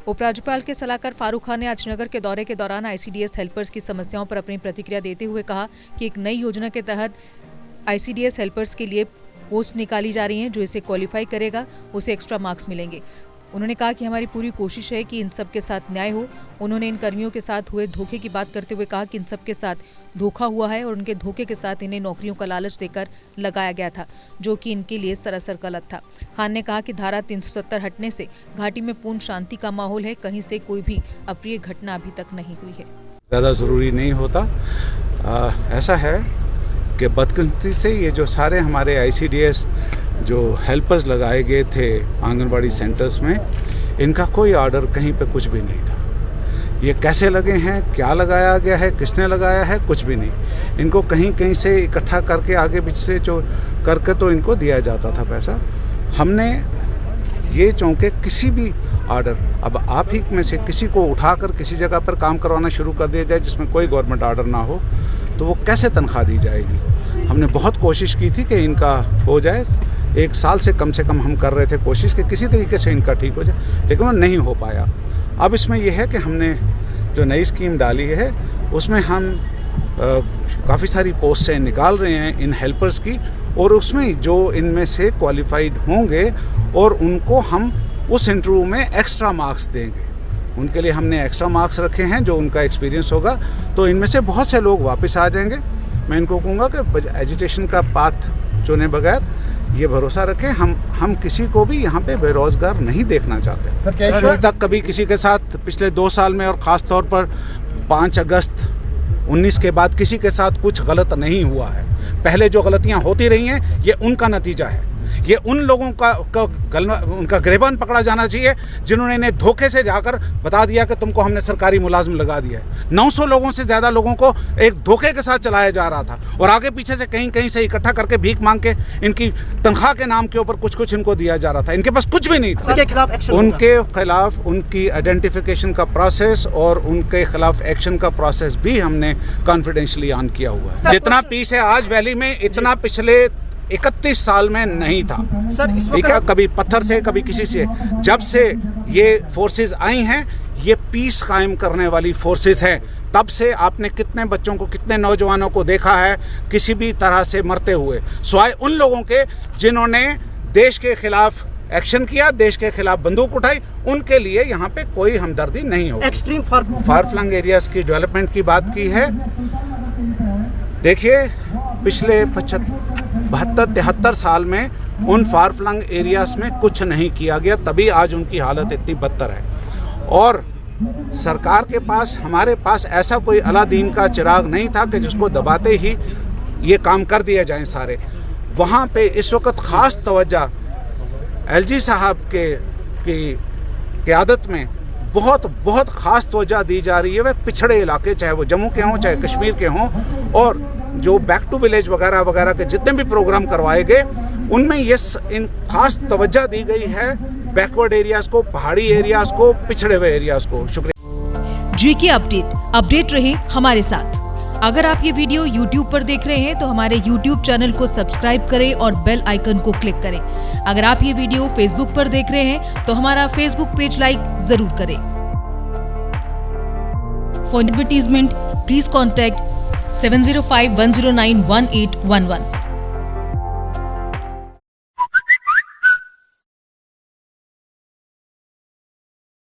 उपराज्यपाल के सलाहकार फारूक खान ने आज नगर के दौरे के दौरान आईसीडीएस हेल्पर्स की समस्याओं पर अपनी प्रतिक्रिया देते हुए कहा कि एक नई योजना के तहत आईसीडीएस हेल्पर्स के लिए पोस्ट निकाली जा रही हैं। जो इसे क्वालिफाई करेगा उसे एक्स्ट्रा मार्क्स मिलेंगे। उन्होंने कहा कि हमारी पूरी कोशिश है कि इन सब के साथ न्याय हो। उन्होंने इन कर्मियों के साथ हुए धोखे की बात करते हुए कहा कि इन सब के साथ धोखा हुआ है और उनके धोखे के साथ इन्हें नौकरियों का लालच देकर लगाया गया था, जो कि इनके लिए सरासर गलत था। खान ने कहा कि धारा 370 हटने से घाटी में पूर्ण शांति का माहौल है। कहीं से कोई भी अप्रिय घटना अभी तक नहीं हुई है। ज़्यादा ज़रूरी नहीं होता। ऐसा है कि बदकिस्मती से ये जो सारे हमारे आईसीडीएस जो हेल्पर्स लगाए गए थे आंगनबाड़ी सेंटर्स में, इनका कोई ऑर्डर कहीं पे कुछ भी नहीं था। ये कैसे लगे हैं, क्या लगाया गया है, किसने लगाया है, कुछ भी नहीं। इनको कहीं कहीं से इकट्ठा करके आगे पीछे से जो करके तो इनको दिया जाता था पैसा। हमने ये चौंके किसी भी ऑर्डर, अब आप ही में से किसी को उठाकर किसी जगह पर काम करवाना शुरू कर दिया जाए जिसमें कोई गवर्नमेंट ऑर्डर ना हो, तो वो कैसे तनख्वाह दी जाएगी। हमने बहुत कोशिश की थी कि इनका हो जाए। 1 साल से कम हम कर रहे थे कोशिश कि किसी तरीके से इनका ठीक हो जाए, लेकिन वो नहीं हो पाया। अब इसमें यह है कि हमने जो नई स्कीम डाली है उसमें हम काफ़ी सारी पोस्ट से निकाल रहे हैं इन हेल्पर्स की, और उसमें जो इनमें से क्वालिफाइड होंगे और उनको हम उस इंटरव्यू में एक्स्ट्रा मार्क्स देंगे। उनके लिए हमने एक्स्ट्रा मार्क्स रखे हैं। जो उनका एक्सपीरियंस होगा तो इनमें से बहुत से लोग वापस आ जाएंगे। मैं इनको कहूँगा कि एजुकेशन का पाथ चुने बगैर ये भरोसा रखें, हम किसी को भी यहाँ पे बेरोजगार नहीं देखना चाहते। सर क्या तक कभी किसी के साथ पिछले 2 साल में और ख़ास तौर पर 5 अगस्त 19 के बाद किसी के साथ कुछ गलत नहीं हुआ है। पहले जो गलतियाँ होती रही हैं ये उनका नतीजा है। ये उन लोगों उनका गिरबान पकड़ा जाना चाहिए जिन्होंने इन्हें धोखे से जाकर बता दिया कि तुमको हमने सरकारी मुलाजिम लगा दिया है। 900 लोगों से ज़्यादा लोगों को एक धोखे के साथ चलाया जा रहा था और आगे पीछे से कहीं कहीं से इकट्ठा करके भीख मांग के इनकी तनख्वाह के नाम के ऊपर कुछ इनको दिया जा रहा था। इनके पास कुछ भी नहीं था। उनके खिलाफ उनकी आइडेंटिफिकेशन का प्रोसेस और उनके खिलाफ एक्शन का प्रोसेस भी हमने कॉन्फिडेंशियली ऑन किया हुआ है। जितना पीस है आज वैली में, इतना पिछले 31 साल में नहीं था। सर ठीक है, कभी पत्थर से कभी किसी से। जब से ये फोर्सेस आई हैं, ये पीस कायम करने वाली फोर्सेस हैं। तब से आपने कितने बच्चों को, कितने नौजवानों को देखा है किसी भी तरह से मरते हुए, सिवाय उन लोगों के जिन्होंने देश के खिलाफ एक्शन किया, देश के खिलाफ बंदूक उठाई। उनके लिए यहाँ पे कोई हमदर्दी नहीं होगी। एक्सट्रीम फार फ्लंग एरियाज की डेवलपमेंट की बात की है। देखिए पिछले 72-73 साल में उन फार फ्लंग एरियाज में कुछ नहीं किया गया, तभी आज उनकी हालत इतनी बदतर है। और सरकार के पास, हमारे पास ऐसा कोई अलादीन का चिराग नहीं था कि जिसको दबाते ही ये काम कर दिए जाएं सारे। वहाँ पे इस वक्त ख़ास तवज्जो एलजी साहब की क़यादत में बहुत ख़ास तवज्जो दी जा रही है। वह पिछड़े इलाके, चाहे वो जम्मू के हों चाहे कश्मीर के हों, और जो बैक टू विलेज वगैरह के जितने भी प्रोग्राम करवाए गए उनमें ये इन खास तवज्जो दी गई है बैकवर्ड एरियाज को, पहाड़ी एरियाज को, पिछड़े हुए एरियाज को। शुक्रिया। जीके अपडेट रहे हमारे साथ। अगर आप ये वीडियो YouTube पर देख रहे हैं तो हमारे YouTube चैनल को सब्सक्राइब करें और बेल आइकन को क्लिक करें। अगर आप ये वीडियो Facebook पर देख रहे हैं तो हमारा Facebook पेज लाइक जरूर करें। For advertisement please contact 705-109-1811।